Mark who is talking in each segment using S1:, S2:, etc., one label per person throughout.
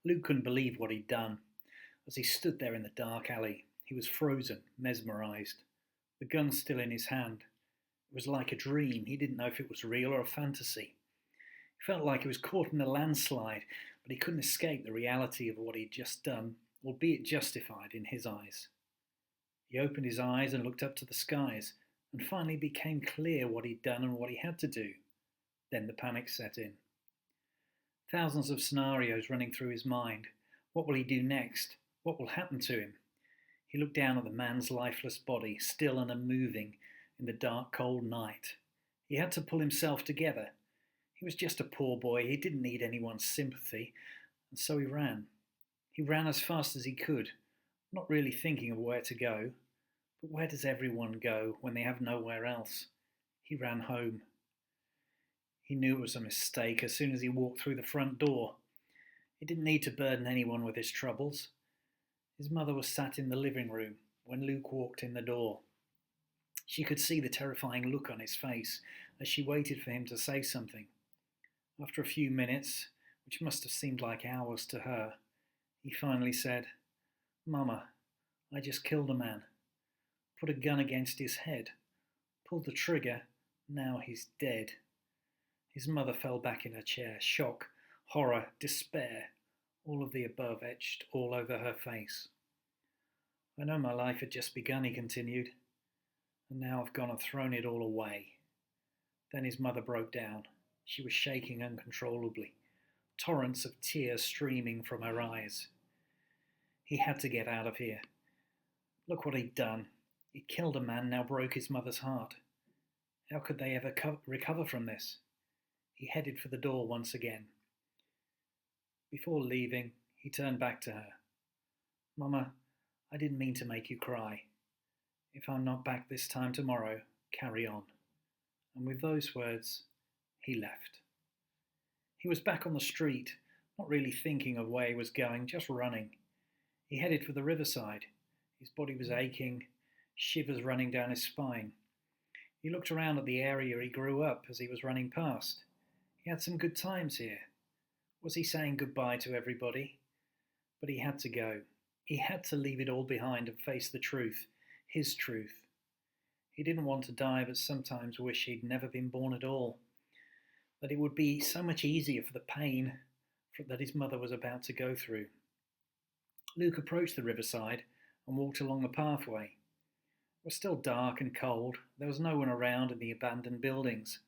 S1: Luke couldn't believe what he'd done. As he stood there in the dark alley, he was frozen, mesmerised. The gun still in his hand. It was like a dream. He didn't know if it was real or a fantasy. He felt like he was caught in a landslide, but he couldn't escape the reality of what he'd just done, albeit justified in his eyes. He opened his eyes and looked up to the skies, and finally became clear what he'd done and what he had to do. Then the panic set in. Thousands of scenarios running through his mind. What will he do next? What will happen to him? He looked down at the man's lifeless body, still and unmoving in the dark, cold night. He had to pull himself together. He was just a poor boy. He didn't need anyone's sympathy, and so he ran. He ran as fast as he could, not really thinking of where to go. But where does everyone go when they have nowhere else? He ran home. He knew it was a mistake as soon as he walked through the front door. He didn't need to burden anyone with his troubles. His mother was sat in the living room when Luke walked in the door. She could see the terrifying look on his face as she waited for him to say something. After a few minutes, which must have seemed like hours to her, he finally said, "Mama, I just killed a man. Put a gun against his head. Pulled the trigger. Now he's dead." His mother fell back in her chair, shock, horror, despair, all of the above etched all over her face. "I know my life had just begun," he continued, "and now I've gone and thrown it all away." Then his mother broke down. She was shaking uncontrollably, torrents of tears streaming from her eyes. He had to get out of here. Look what he'd done. He'd killed a man, now broke his mother's heart. How could they ever recover from this? He headed for the door once again. Before leaving, he turned back to her. "Mama, I didn't mean to make you cry. If I'm not back this time tomorrow, carry on." And with those words, he left. He was back on the street, not really thinking of where he was going, just running. He headed for the riverside. His body was aching, shivers running down his spine. He looked around at the area he grew up as he was running past. He had some good times here. Was he saying goodbye to everybody? But he had to go. He had to leave it all behind and face the truth, his truth. He didn't want to die, but sometimes wish he'd never been born at all. That it would be so much easier for the pain that his mother was about to go through. Luke approached the riverside and walked along the pathway. It was still dark and cold. There was no one around in the abandoned buildings.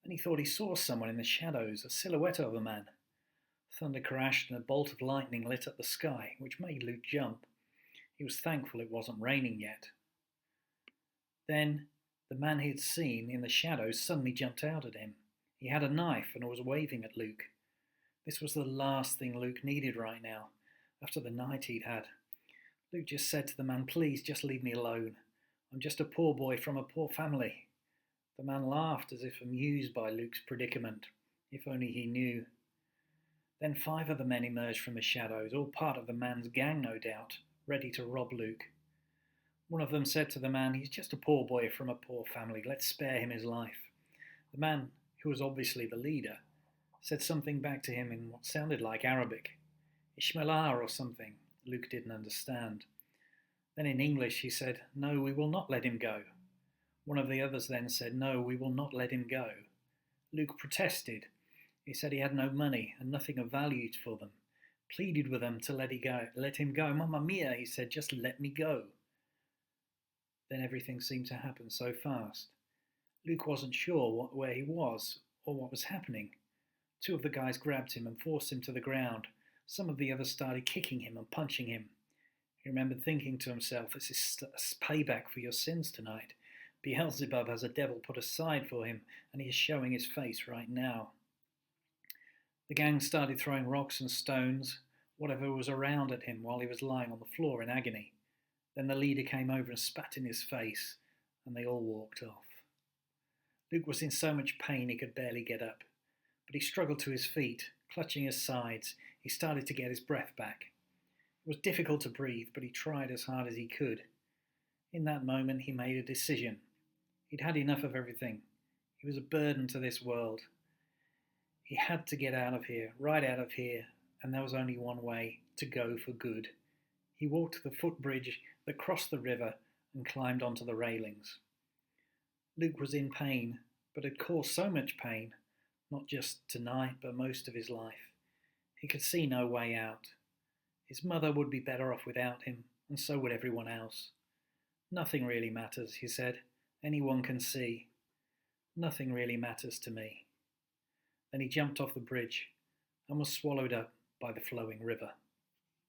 S1: Then he thought he saw someone in the shadows, a silhouette of a man. Thunder crashed and a bolt of lightning lit up the sky, which made Luke jump. He was thankful it wasn't raining yet. Then the man he had seen in the shadows suddenly jumped out at him. He had a knife and was waving at Luke. This was the last thing Luke needed right now, after the night he'd had. Luke just said to the man, "Please, just leave me alone. I'm just a poor boy from a poor family." The man laughed as if amused by Luke's predicament. If only he knew. Then 5 other men emerged from the shadows, all part of the man's gang, no doubt, ready to rob Luke. One of them said to the man, "He's just a poor boy from a poor family. Let's spare him his life." The man, who was obviously the leader, said something back to him in what sounded like Arabic. Ishmaelah or something. Luke didn't understand. Then in English he said, "No, we will not let him go." One of the others then said, "No, we will not let him go." Luke protested. He said he had no money and nothing of value for them. Pleaded with them to let him go. "Mamma mia," he said, "just let me go." Then everything seemed to happen so fast. Luke wasn't sure where he was or what was happening. 2 of the guys grabbed him and forced him to the ground. Some of the others started kicking him and punching him. He remembered thinking to himself, "This is payback for your sins tonight. Beelzebub has a devil put aside for him, and he is showing his face right now." The gang started throwing rocks and stones, whatever was around at him while he was lying on the floor in agony. Then the leader came over and spat in his face, and they all walked off. Luke was in so much pain he could barely get up, but he struggled to his feet, clutching his sides. He started to get his breath back. It was difficult to breathe, but he tried as hard as he could. In that moment, he made a decision. He'd had enough of everything. He was a burden to this world. He had to get out of here, right out of here, and there was only one way to go for good. He walked to the footbridge that crossed the river and climbed onto the railings. Luke was in pain, but had caused so much pain, not just tonight, but most of his life. He could see no way out. His mother would be better off without him, and so would everyone else. Nothing really matters, he said. Anyone can see. Nothing really matters to me. Then he jumped off the bridge and was swallowed up by the flowing river.